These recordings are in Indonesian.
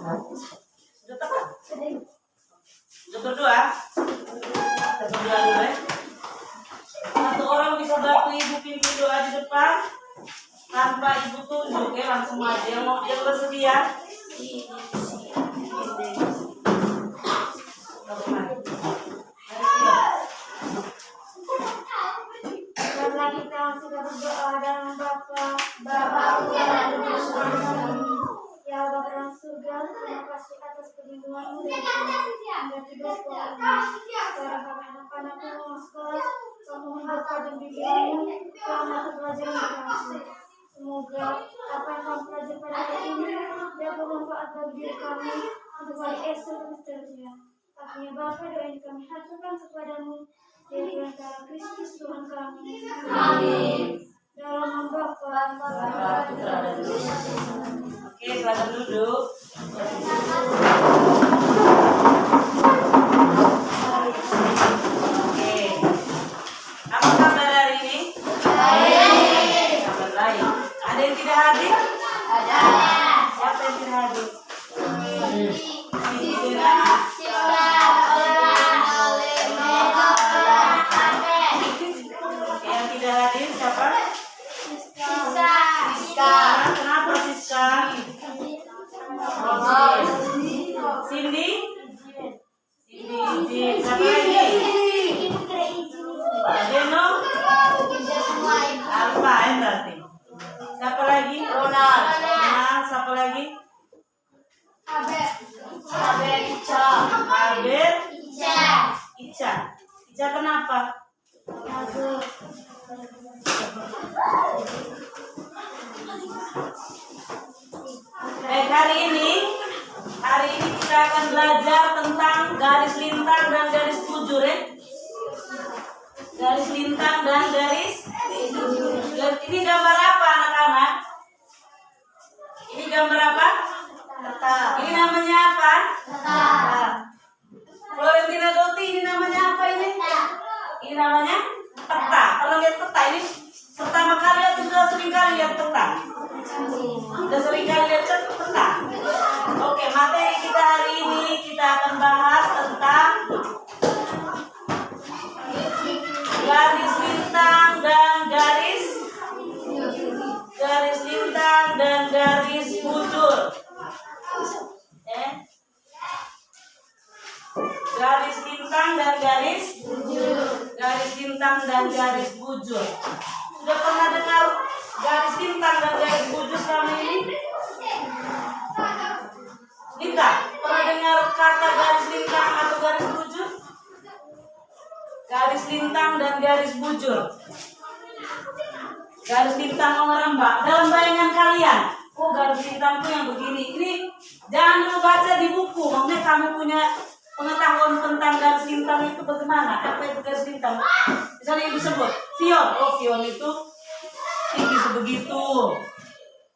Sudah tepat? Sudah berdoa? Kita berdoa dulu ya. Satu orang bisa bantu ibu pimpin doa di depan tanpa ibu tunjuk ya, langsung aja. Yang bersedia? Karena kita sudah berdoa dalam Bapa yang di surga. Ya Bapa yang surga, terima kasih atas perlindungan-Mu dari hingga 3 sekolah ini. Sekarang kami anak-anakku mau sekolah, Kamu membuka dan bimbinganmu dalam mata pelajaran berlangsung. Semoga apa yang kami pelajari pada hari ini dapat bermanfaat bagi diri kami untuk hari esok dan seterusnya. Akhirnya Bapa, doa ini kami haturkan kepadamu dari antara Kristus Tuhan kami. Amin. Dalam nama Bapa, Putra dan Roh Kudus. Oke, selamat duduk. Oke. Apa kabar hari ini? Baik. Kabar baik. Ada yang tidak hadir? Ada. Siapa yang tidak hadir? Yang tidak hadir siapa? Siska. Kenapa Siska? Cindy? Cindy. Siapa lagi? Deno? Alfa berarti. Siapa lagi? Ronald. Nah, siapa lagi? Abel Ica. Ica kenapa? Hari ini kita akan belajar tentang garis lintang dan garis bujur ya. Garis lintang dan garis bujur. Ini gambar apa anak-anak? Ini gambar apa? Peta. Ini namanya apa? Peta. Florentina Dotti, ini namanya apa ini? Ini namanya peta. Kalau lihat peta ini pertama kali atau sudah sering kali lihat peta? Sudah sering kali lihat peta. Oke, materi kita hari ini kita akan bahas tentang garis lintang dan garis lintang dan garis bujur. Garis lintang dan garis bujur. Garis lintang dan garis bujur. Sudah pernah dengar garis lintang dan garis bujur selama ini? Lintang, pernah dengar kata garis lintang atau garis bujur? Garis lintang dan garis bujur. Garis lintang orang Mbak, dalam bayangan kalian, oh garis lintang itu yang begini. Ini jangan dulu baca di buku, maksudnya kamu punya pengetahuan tentang garis lintang itu bagaimana? Apa itu garis lintang? Misalnya ibu sebut pion, oh pion itu tinggi sebegitu.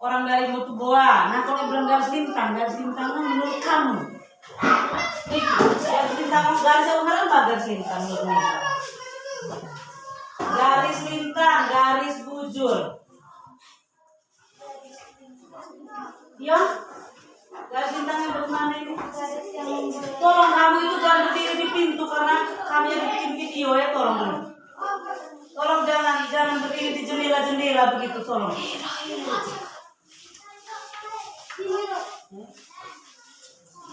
Orang dari Motuboa. Nah kalau bilang garis lintang menurut kamu? Garis lintang, garis yang benar apa garis lintang menurut kamu? Garis lintang, garis bujur. Ya? Garis lintang yang bagaimana ini? Tolong kamu itu jangan berdiri di pintu karena kami yang bikin video ya, tolong dulu. Tolong jangan berdiri di jendela begitu, tolong.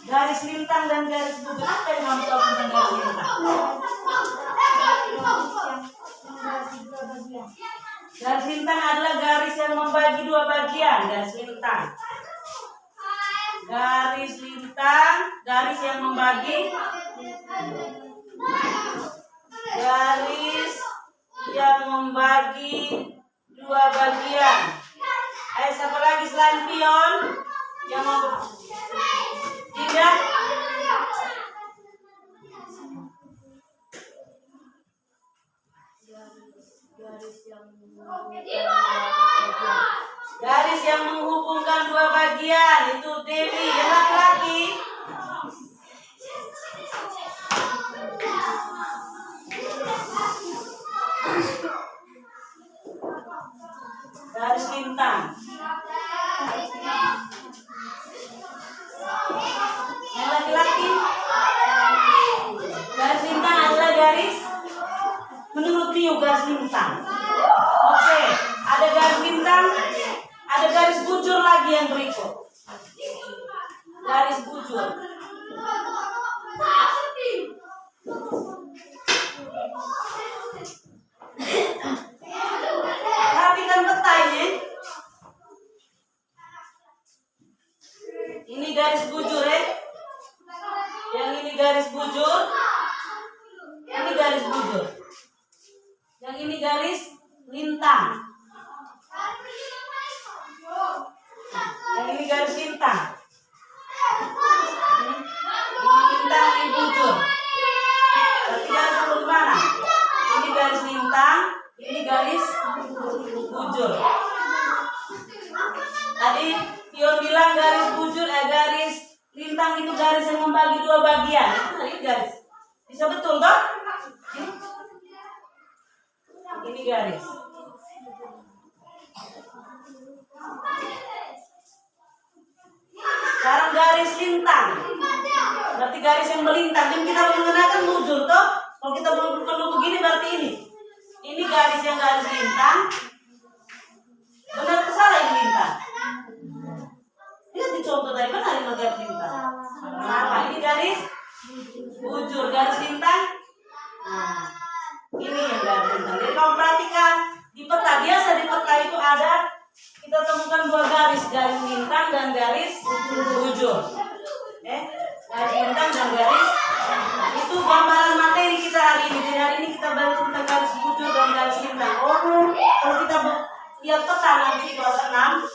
Garis lintang dan garis bujur, apa yang kamu tahu tentang garis lintang? Garis lintang adalah garis yang membagi 2 bagian. Garis lintang, garis yang membagi, garis yang membagi 2 bagian. Ayo siapa lagi selain pion yang mau? Tidak. Garis yang menghubungkan 2 bagian itu Dewi yang laki-laki. Garis lintang. Yang laki-laki garis lintang adalah garis menurut Rio garis lintang. Oke, ada garis lintang, ada garis bujur lagi yang berikut. Garis bujur. Perhatikan peta ini. Ini garis bujur ya. Yang ini garis bujur. Ini garis bujur. Yang ini garis lintang. Yang ini garis lintang. Ini lintang, ini bujur. Berarti garis apa mana? Ini garis lintang, ini garis bujur. Tadi Pion bilang garis bujur, garis lintang itu garis yang membagi dua bagian. Ini garis. Bisa betul toh? Ini garis. Sekarang garis lintang. Berarti garis yang melintang. Jadi kita menggunakan bujur toh. Kalau kita perlu begini berarti ini. Ini garis yang garis lintang. Benar atau salah ini lintang? Lihat di contoh tadi kan ada garis lintang. Salah. Ini garis bujur, garis lintang. Nah, ini yang garis lintang. Jadi kamu perhatikan di peta, biasa di peta itu ada kita temukan dua garis, garis lintang dan garis bujur. Garis lintang dan garis. Nah, itu gambaran materi kita hari ini. Jadi hari ini kita bahas tentang garis bujur dan garis lintang. Kalau kita lihat peta nanti di kelas 6,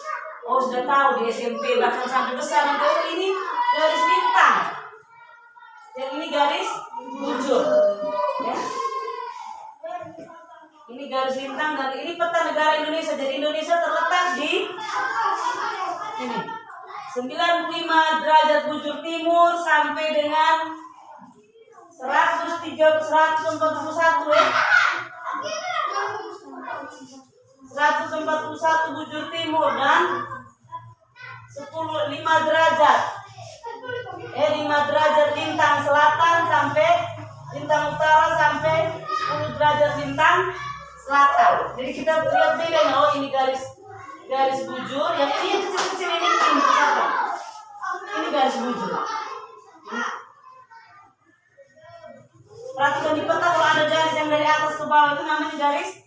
sudah tahu di SMP bahkan sampai besar nanti ini garis lintang. Yang ini garis bujur. Ya. Ini garis lintang dan ini peta negara Indonesia. Jadi Indonesia terletak di ini 95 derajat bujur timur sampai dengan 141 ya. 141 bujur timur dan 5 derajat 5 derajat lintang selatan sampai lintang utara sampai 10 derajat lintang selatan. Jadi kita lihat bedanya. Ini garis bujur, yang ini kecil-kecil ini apa? Ini garis bujur. Perhatikan di peta kalau ada garis yang dari atas ke bawah itu namanya garis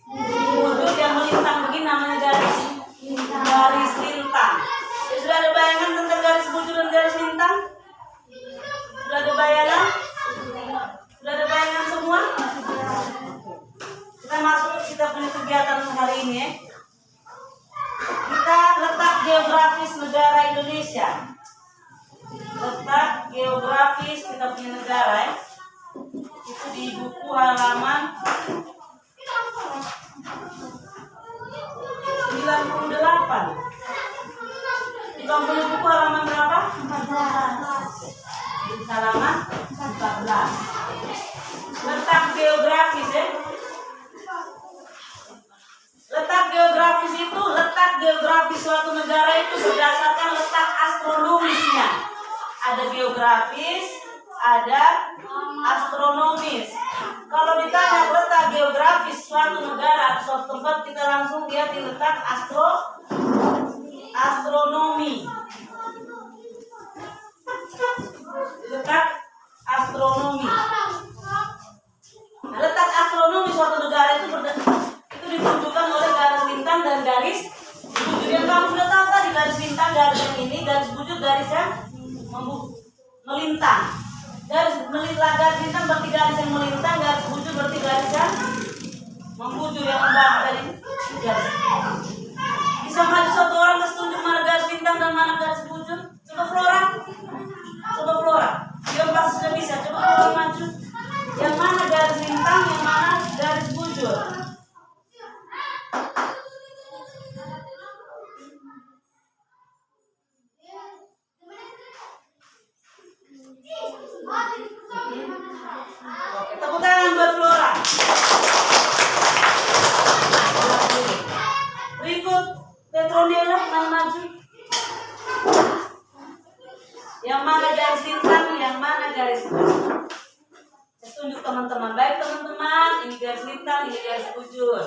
bujur, yang melintang begini namanya garis lintang. Ya, sudah ada bayangan tentang garis bujur dan garis lintang? Sudah ada bayangan? Sudah ada bayangan semua? Kita masuk, kita punya kegiatan hari ini ya. Kita letak geografis negara Indonesia. Letak geografis kita punya negara ya. Itu di buku halaman 98. Di bangku buku halaman berapa? 14. Di halaman 14. Letak geografis ya. Letak geografis itu, letak geografis suatu negara itu berdasarkan letak astronomisnya. Ada geografis, ada astronomis. Kalau ditanya letak geografis suatu negara atau suatu tempat, kita langsung lihat di letak astronomi. Letak astronomi. Nah, letak astronomi suatu negara itu ditunjukkan oleh garis lintang dan garis bujur. Yang kamu sudah tahu tadi, garis lintang garis yang ini, garis bujur garis yang melintang. Garis lintang berarti garis yang melintang, garis bujur berarti garis yang membujur, yang membagi dari garis. Bisa maju satu orang kasih tunjuk mana garis lintang dan mana garis bujur? Coba Flora. Dia pasti sudah bisa. Coba Flora maju. Yang mana garis lintang, yang mana garis bujur? Oke, tepuk tangan buat Flora. Berikut Petronella, mana maju? Yang mana garis lintang, yang mana garis bujur. Saya tunjuk teman-teman. Baik teman-teman, ini garis lintang, ini garis bujur.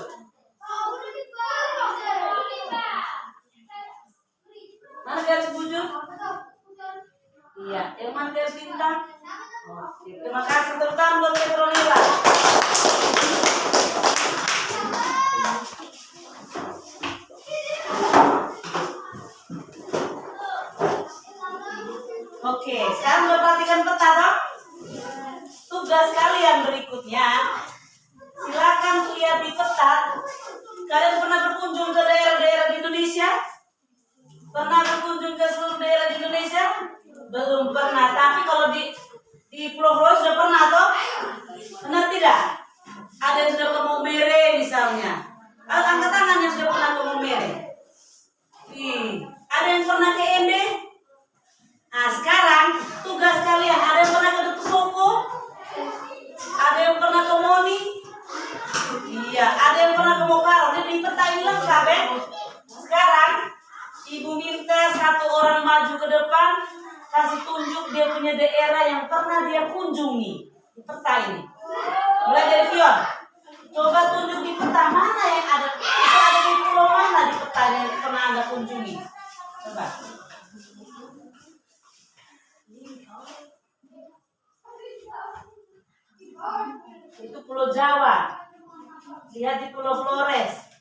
Mana garis bujur? Iya, yang mana garis lintang? Oke, terima kasih terutama buat Petronila. Oke, sekarang udah perhatikan peta toh? Tugas kalian berikutnya, silakan lihat di peta. Kalian pernah berkunjung ke daerah-daerah di Indonesia? Pernah berkunjung ke seluruh daerah di Indonesia? Belum pernah, tapi kalau di Pulau-Pulau sudah pernah toh? Benar tidak? Ada yang sudah ke Maumere misalnya. Angkat tangan yang sudah pernah ke Maumere. Ada yang pernah ke Ende? Nah sekarang tugas kalian, ada yang pernah ke Dutusoko? Ada yang pernah ke Moni? Iya, ada yang pernah ke Mokaro. Jadi peta ini lengkap ya. Sekarang ibu minta satu orang maju ke depan, kasih tunjuk dia punya daerah yang pernah dia kunjungi di peta ini. Mulai dari Fion, coba tunjuk di peta mana yang ada, itu ada di pulau mana di peta yang pernah Anda kunjungi. Coba. Itu Pulau Jawa. Lihat di Pulau Flores.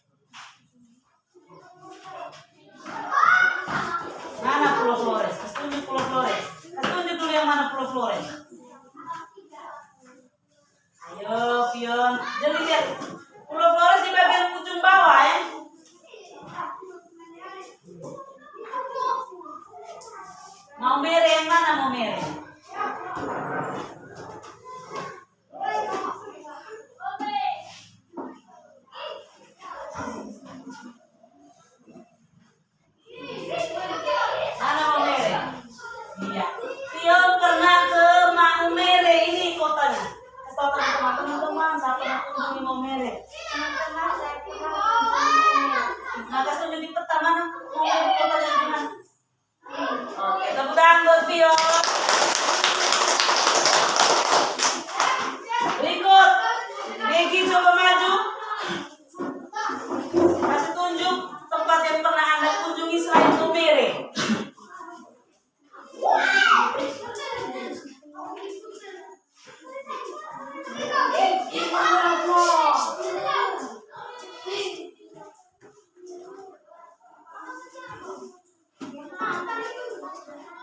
Mana Pulau Flores? Kasih tunjuk Pulau Flores. Kasih tunjuk dulu yang mana Pulau Flores. Ayo, Pion. Jadi lihat Pulau Flores di bagian ujung bawah ya. Maumere yang mana Maumere? Mana Maumere? Iya. Pion pernah ke Maumere, ini kotanya. Kasih tahu teman-teman, saya pernah kunjungi Maumere. Teman-teman, saya pernah kunjungi. Nah, kasih tunjuk di peta mana Maumere kotanya di mana? Oke, tepuk tangan buat Pion. Berikut, Megi coba maju. Kasih tunjuk tempat yang pernah Anda kunjungi selain Maumere.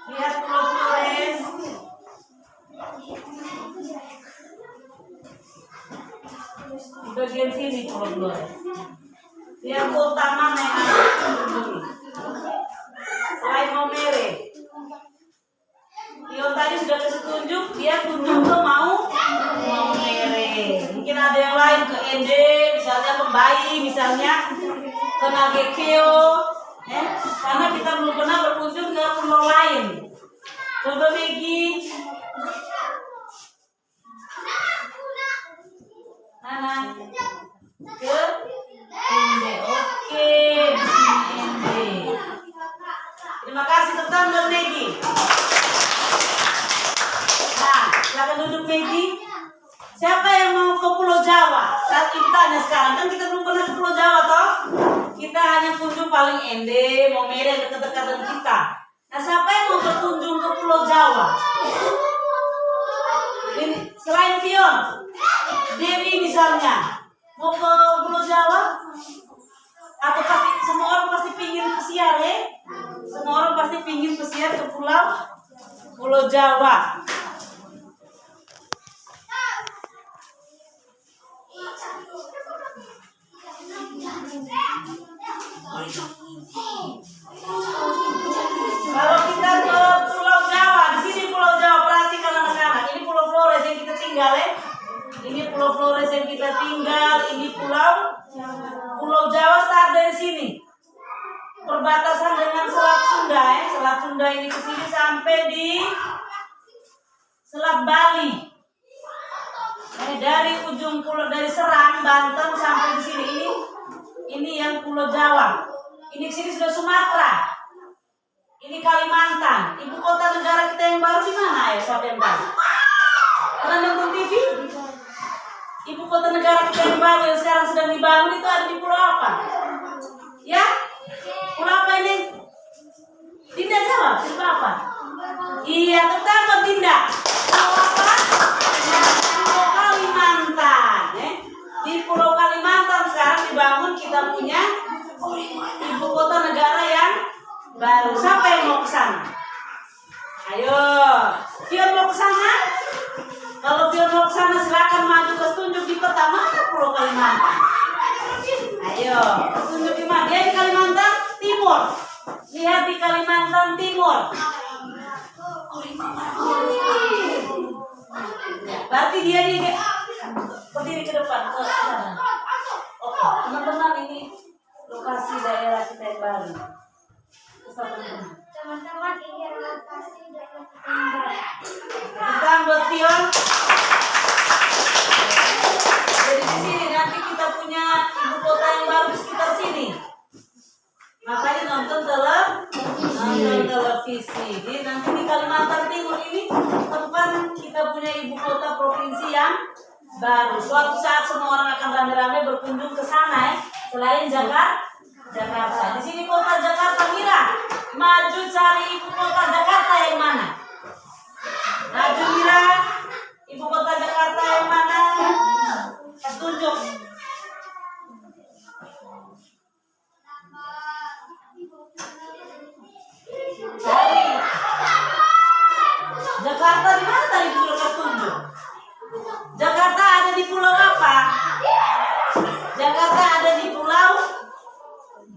Lihat Pulau Flores. Di bagian sini Pulau Flores. Lihat kota mana yang ada kunjungi selain Maumere. Pion tadi sudah kasih tunjuk, dia kunjung ke Maumere. Mungkin ada yang lain ke Ende, misalnya ke Bayi, misalnya ke Nagekeo. Karena kita belum pernah berkunjung ke pulau lain. Coba Megi. Mana? Ke Ende. Oke, di sini Ende. Terima kasih teman buat Megi. Nah, silakan duduk Megi. Siapa yang mau ke Pulau Jawa? Saat kita tanya sekarang, kan kita belum pernah ke Pulau Jawa toh? Kita hanya kunjung paling Ende, Maumere yang dekat-dekat dengan kita. Nah, siapa yang mau berkunjung ke Pulau Jawa? Ini, selain Pion, Dewi misalnya, mau ke Pulau Jawa? Atau pasti semua orang pasti pingin pesiar ya? Semua orang pasti pingin pesiar ke Pulau Jawa. Kalau kita ke Pulau Jawa, di sini Pulau Jawa, perhatikan anak-anak. Ini Pulau Flores yang kita tinggal ya. Ini Pulau Flores yang kita tinggal. Ini Pulau Jawa start dari sini. Perbatasan dengan Selat Sunda ya. Selat Sunda ini ke sini sampai di Selat Bali. Dari ujung pulau, dari Serang, Banten sampai di sini. Ini yang Pulau Jawa. Ini sini sudah Sumatera. Ini Kalimantan. Ibu kota negara kita yang baru di mana ya? Siapa yang tahu? Pernah nonton TV? Ibu kota negara kita yang baru yang sekarang sedang dibangun itu ada di pulau apa? Ya? Pulau apa ini? Dinda jawab, pulau apa? Iya, tetap Dinda. Pulau apa? Pulau Kalimantan. Di Pulau Kalimantan sekarang dibangun kita punya ibu kota negara yang baru. Siapa yang mau ke sana? Ayo, Fion mau ke sana? Kalau Fion mau ke sana silakan maju ke tunjuk di peta mana Pulau Kalimantan. Ayo, tunjuk di mana? Dia di Kalimantan Timur. Lihat di Kalimantan Timur. Berarti dia berdiri ke depan. Oke, teman-teman ini lokasi daerah kita yang baru. Teman-teman, ini adalah lokasi daerah kita yang baru. Kita buat Fion. Jadi di sini nanti kita punya ibu kota yang baru di sekitar sini. Makanya nonton televisi. Jadi nanti di Kalimantan Timur ini tempat kita punya ibu kota provinsi yang baru. Suatu saat semua orang akan rame-rame berkunjung ke sana selain Jakarta. Di sini kota Jakarta, Mira. Maju cari ibu kota Jakarta yang mana? Maju Mira. Ibu kota Jakarta yang mana? Tunjuk. Cari. Jakarta di mana tadi sudah tunjuk? Jakarta ada di pulau apa? Jakarta ada di pulau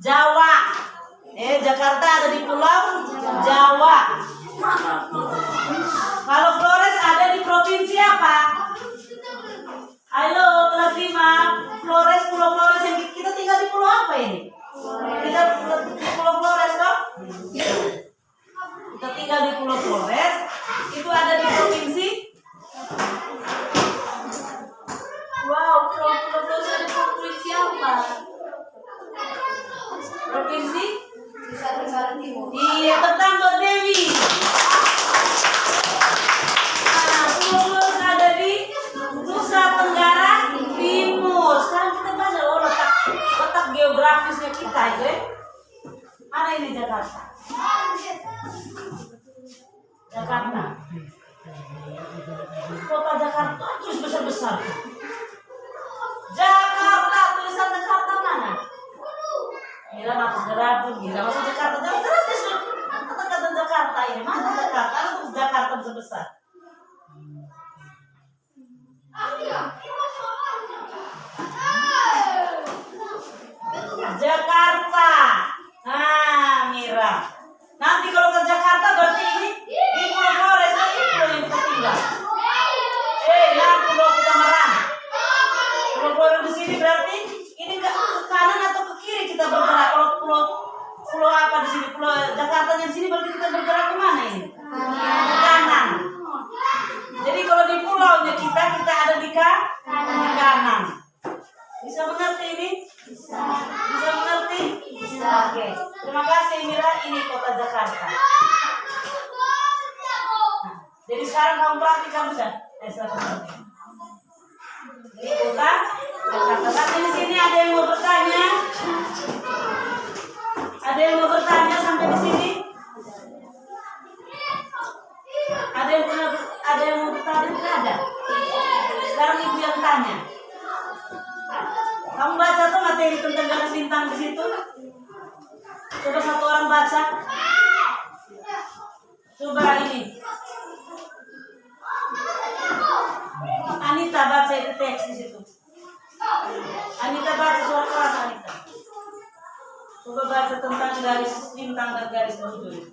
Jawa. Jakarta ada di pulau Jawa. Kalau Flores ada di provinsi apa? Halo, kelas 5. Flores, Pulau Flores yang kita tinggal di pulau apa ini? Kita di Pulau Flores toh? Kita tinggal di Pulau Flores. Itu ada di provinsi. Wow, Pulau Flores ada di provinsi apa? Provinsi? Nusa Timur. Iya, tetap buat Dewi. Pulau Flores ada di Nusa Tenggara Timur. Sekarang kita baca letak geografisnya kita ya. Mana ini Jakarta? Jakarta. Kota Jakarta terus besar-besar. Jakarta, tulisan Jakarta mana? Mira masuk Jakarta. Jelas kata Jakarta ini. Mana Jakarta? Terus Jakarta besar-besar. Jakarta. Mira. Nanti kalau ke Jakarta berarti ini di Pulau Flores ini pulau yang kita tinggal. Pulau kita Merang. Pulau Flores di sini berarti ini ke kanan atau ke kiri kita bergerak. Kalau pulau apa di sini? Pulau Jakarta yang sini berarti kita bergerak ke mana ini? Ke kanan. Jadi kalau di pulaunya kita ada di kanan. Bisa mengerti ini? Bisa mengerti? Oke. Terima kasih Mira, ini kota Jakarta. Jadi sekarang kamu praktikkan sudah. Ini kota Jakarta. Tapi di sini ada yang mau bertanya? Ada yang mau bertanya sampai di sini? Ada yang mau bertanya? Tidak ada. Sekarang ibu yang tanya. Kamu baca tuh materi tentang garis bintang di situ? Coba satu orang baca. Coba ini. Anita baca itu teks di situ. Anita baca suara keras Anita. Coba baca tentang garis bintang dan garis bujur.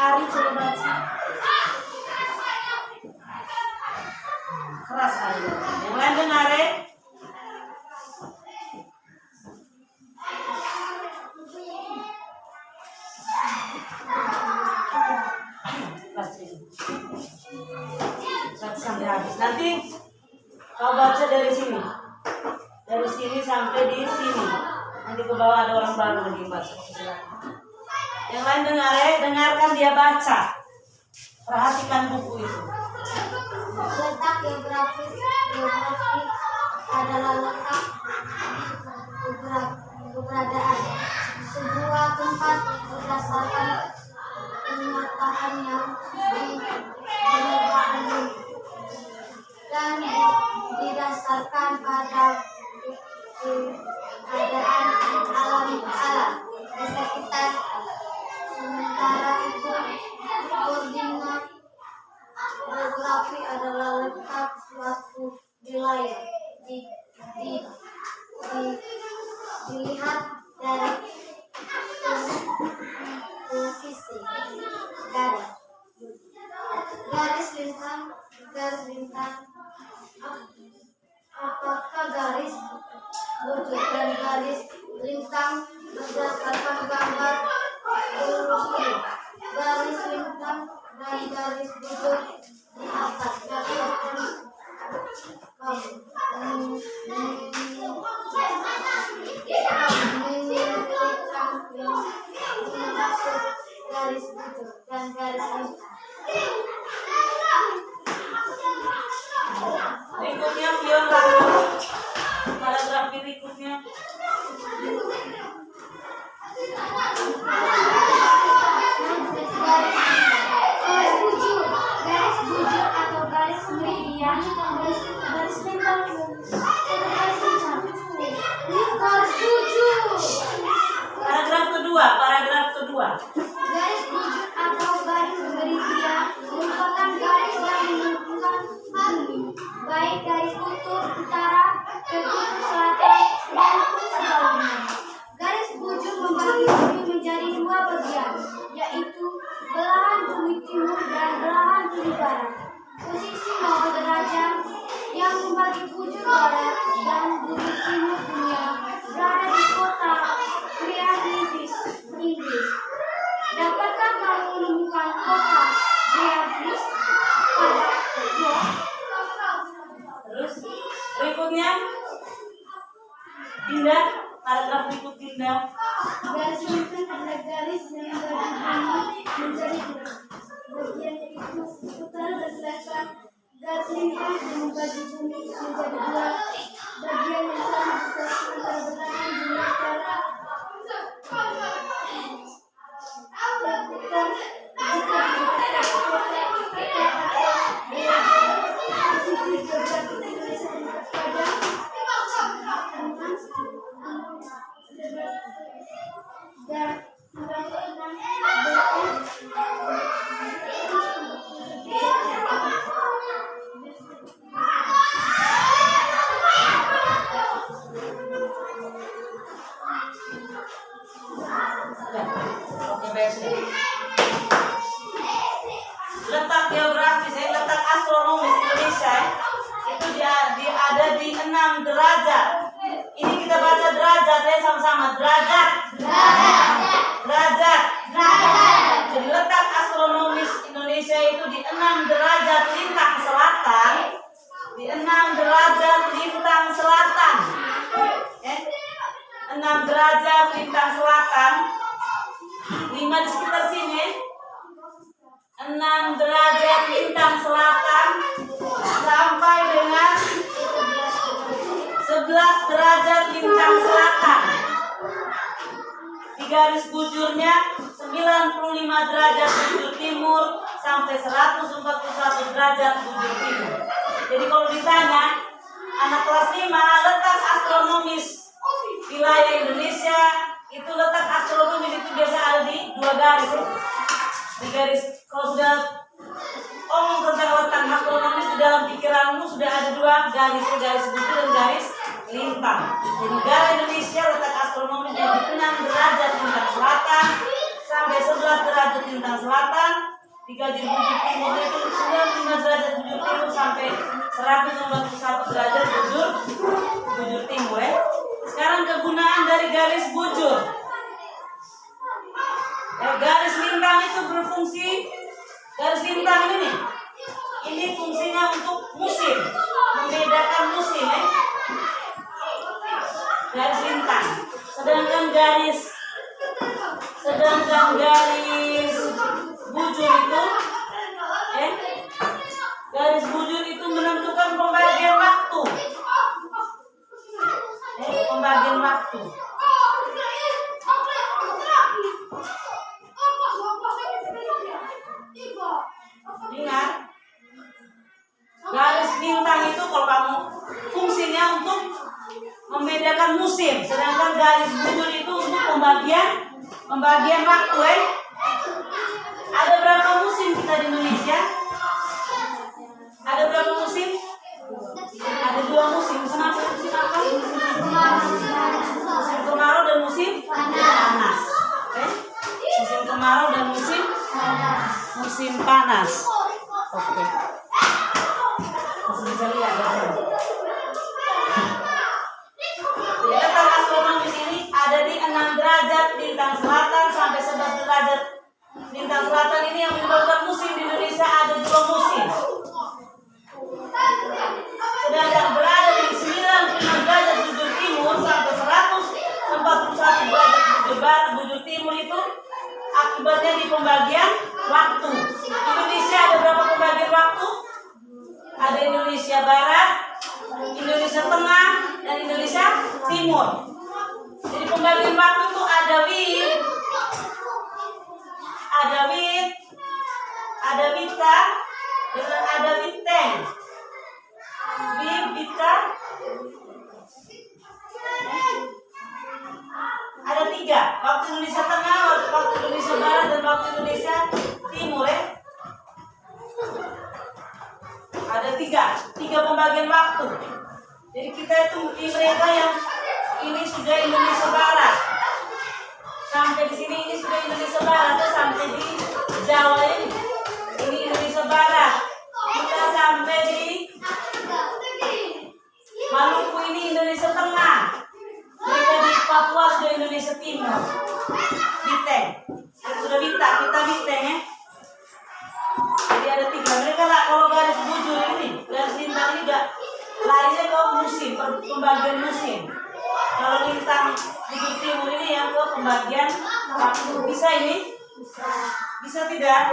Ari coba baca. Keras Ari. Yang lain dengar ya. Sampai habis. Nanti kau baca dari sini. Dari sini sampai di sini. Nanti ke bawah ada orang baru lagi baca. Yang lain dengar ya, dengarkan dia baca. Perhatikan buku itu. Letak geografi adalah letak keberadaan sebuah tempat berdasarkan kenyataan yang dibenerkan dan didasarkan pada keadaan alam di sekitar. Sementara itu, koordinat geografi adalah letak suatu wilayah dilihat dari posisi garis lintang apakah garis bujur dan garis lintang berdasarkan gambar lurus ini. Garis lintang dan garis bujur di atas berdasarkan garis bujur dan garis lintang. Berikutnya Fiona, paragraf berikutnya. Garis bujur atau garis meridian, garis lintang, garis bujur. Paragraf kedua. Garis bujur atau garis meridian merupakan garis yang menghubungkan bumi, baik dari kutub utara ke kutub selatan dan sebaliknya. Garis bujur membagi bumi menjadi dua bagian, yaitu belahan bumi timur dan belahan bumi barat. Posisi 0 derajat yang membagi bujur barat dan bumi timur dunia berada di kota Greenwich, Inggris. Dapatkah kamu menemukan kota Greenwich pada blog? Terus berikutnya pindah, paragraf berikut pindah. Garis lintang adalah garis yang membagi bumi menjadi dua bagian, yaitu utara dan selatan. Garis lintang yang membagi bumi menjadi dua bagian yang sama besar sementara belahan bumi utara Oke, baik sudah. Letak geografis, letak astronomis Indonesia itu ada di 6 derajat. Ini kita baca derajat ya sama-sama, derajat. Jadi letak astronomis Indonesia itu di 6 derajat lintang selatan. Di 6 derajat lintang selatan. 6 derajat lintang selatan. 5 di sekitar sini. 6 derajat lintang selatan sampai dengan 11 derajat lintang selatan. Di garis bujurnya 95 derajat bujur timur sampai 141 derajat bujur timur. Jadi kalau ditanya anak kelas 5 letak astronomis wilayah Indonesia, itu letak astronomis itu biasa ada di 2 garis ya. Di garis, kalau sudah omong tentang letak astronomis di dalam pikiranmu sudah ada 2 garis, garis bujur dan garis lintang. Jadi negara Indonesia letak astronomis di 6 derajat lintang selatan sampai 11 derajat derajat lintang selatan, 3 bujur timur itu 95 derajat bujur timur sampai 191 derajat bujur timur ya. Sekarang kegunaan dari garis bujur. Garis lintang itu berfungsi, garis lintang ini nih, ini fungsinya untuk musim, membedakan musim ya. Garis lintang. Sedangkan garis bujur itu garis bujur itu menentukan pembagian waktu. Pembagian waktu. Ingat, garis lintang itu kalau kamu fungsinya untuk membedakan musim, sedangkan garis bujur itu untuk pembagian waktu. Ada berapa musim kita di Indonesia? Ada berapa musim? Ada 2 musim. Musim apa? Musim kemarau dan musim panas. Musim kemarau dan musim panas. Oke. Masih bisa lihat ya. Letak astronomis ini ada di 6 derajat lintang selatan sampai 11 derajat lintang selatan. Ini yang menyebabkan musim di Indonesia ada 2 musim. Sedangkan berada di 95 derajat bujur timur sampai 141 derajat bujur barat bujur timur itu akibatnya di pembagian waktu. Indonesia ada berapa pembagian waktu? Ada Indonesia Barat, Indonesia Tengah, dan Indonesia Timur. Jadi pembagian waktu itu ada Wita, dan ada Witeng. Wita, ada 3. Waktu Indonesia Tengah, waktu Indonesia Barat, dan waktu Indonesia Timur ya. Ada 3 pembagian waktu. Jadi kita itu di mereka yang ini sudah Indonesia Barat. Sampai di sini ini sudah Indonesia Barat, sampai di Jawa ini Indonesia Barat. Kita sampai di Maluku ini Indonesia Tengah. Mereka di Papua sudah Indonesia Timur. Biteng. Sudah kita Biteng ya. Jadi ada 3. Mereka lah kalau garis bujur ini, garis lintang ini enggak larinya ke musim, pembagian musim. Kalau lintang bujur timur ini yang ke pembagian waktu. Bisa ini? Bisa tidak?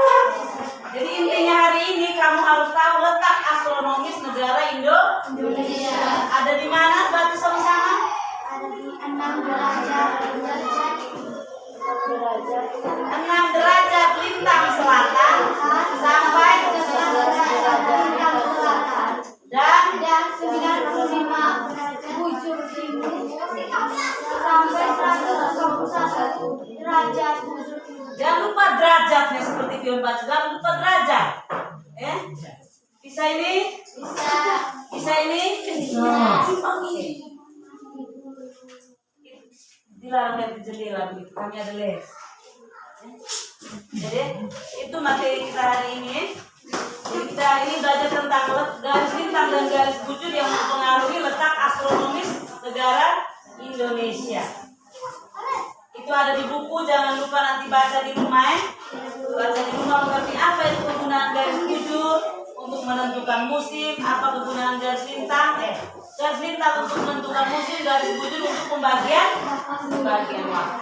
Jadi intinya hari ini kamu harus tahu letak astronomis negara Indonesia. Ada di mana? Berarti sama-sama? Ada di 6 derajat 6 derajat lintang selatan sampai 11 derajat lintang selatan dan 95 bujur timur sampai 121 derajat bujur timur. jangan lupa derajatnya seperti film baca. Jangan lupa derajat. Bisa ini? Bisa ini? Dilarang lihat di jendela begitu. Kami ada les. Jadi itu materi kita hari ini. Jadi kita hari ini belajar tentang garis lintang dan garis bujur yang mempengaruhi letak astronomis negara Indonesia. Itu ada di buku, jangan lupa nanti baca di rumah ya. Baca di rumah mengerti apa itu kegunaan garis bujur untuk menentukan musim, apa kegunaan garis lintang. Garis lintang untuk menentukan musim, garis bujur untuk pembagian waktu.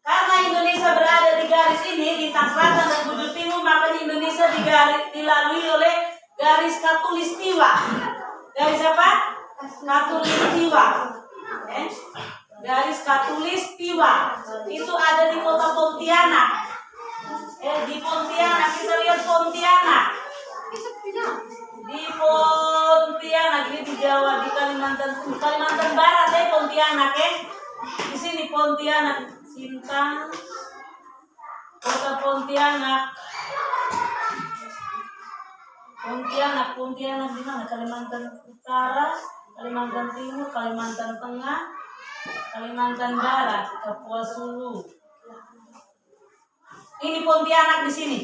Karena Indonesia berada di garis ini, lintang selatan dan bujur timur, makanya Indonesia dilalui oleh garis khatulistiwa. Garis apa? Khatulistiwa. Garis khatulistiwa itu ada di kota Pontianak. Di Pontianak, kita lihat Pontianak. Di Pontianak ini di Jawa, di Kalimantan Barat Pontianak Di sini Pontianak, Sintang, kota Pontianak. Pontianak di mana? Kalimantan Utara, Kalimantan Timur, Kalimantan Tengah, Kalimantan Barat, Kapuasulu. Ini Pontianak di sini.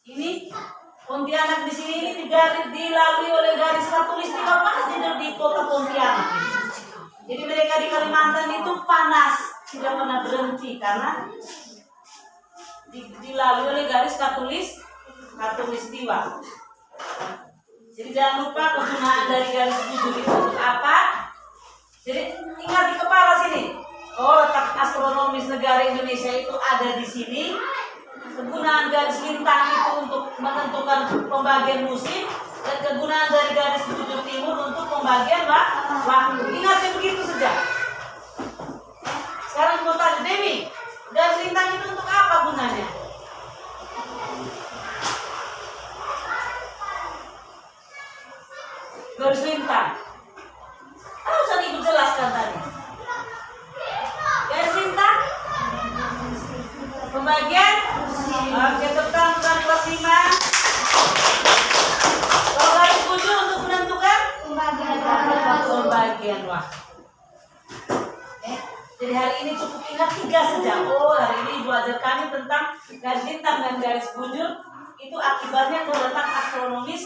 Ini Pontianak di sini ini dilalui oleh garis khatulistiwa pas di kota Pontianak. Jadi mereka di Kalimantan itu panas, tidak pernah berhenti karena dilalui oleh garis khatulistiwa. Jadi jangan lupa kegunaan dari garis bujur itu untuk apa. Jadi ingat di kepala sini. Oh, letak astronomis negara Indonesia itu ada di sini. Kegunaan garis lintang itu untuk menentukan pembagian musim dan kegunaan dari garis bujur timur untuk pembagian waktu. Ingatnya begitu saja. Sekarang mau tanya Dewi, garis lintang itu untuk apa gunanya? Garis lintang. Harus Ibu jelaskan tadi. Garis lintang pembagian. Oke, tentang kelas 5. Kalau garis bujur untuk menentukan pembagian waktu. Jadi hari ini cukup ingat 3 saja. Oh, hari ini Ibu ajar kami tentang garis lintang dan garis bujur. Itu akibatnya ke letak astronomis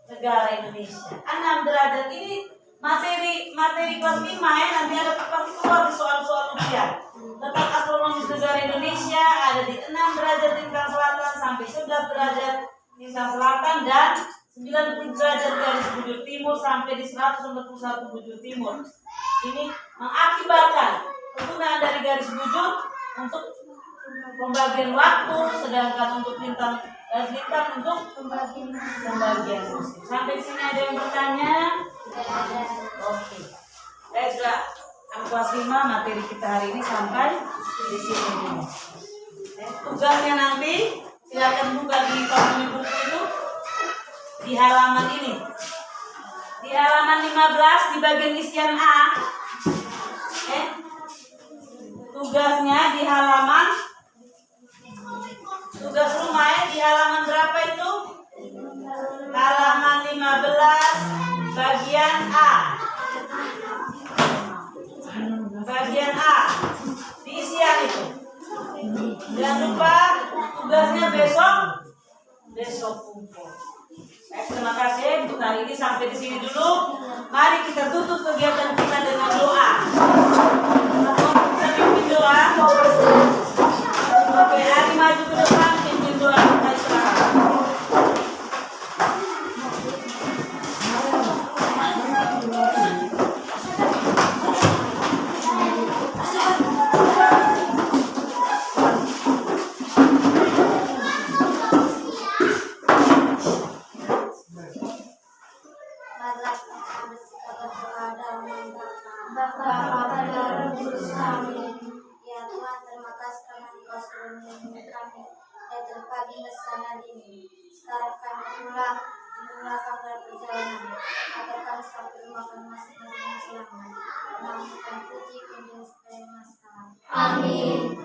negara Indonesia. 6 derajat ini materi kelas 5 ya, nanti ada pasti keluar di soal-soal ujian. Letak astronomis negara Indonesia ada di 6 derajat lintang selatan sampai 11 derajat lintang selatan dan 90 derajat garis bujur timur sampai di 141 bujur timur. Ini mengakibatkan kegunaan dari garis bujur untuk pembagian waktu, sedangkan untuk garis lintang untuk pembagian musim. Sampai sini ada yang bertanya? Oke. Sudah kelas 5 materi kita hari ini sampai di sini dulu. Tugasnya nanti silakan buka di kolom buku itu di halaman ini. Di halaman 15 di bagian isian A. Tugasnya di halaman tugas rumahnya di halaman berapa itu? Halaman 15 bagian A. Bagian A. Di isian itu. Jangan lupa tugasnya besok kumpul. Terima kasih untuk hari ini sampai di sini dulu. Mari kita tutup kegiatan kita dengan doa. Kita pimpin doa. Oke, Ari maju ke depan pimpin doa kita istirahat. Sekarang kami pulang, dimulakan perjalanan, agar kami sampai rumah masing-masing selamat. Namun puji kemudian supaya masalah. Amin.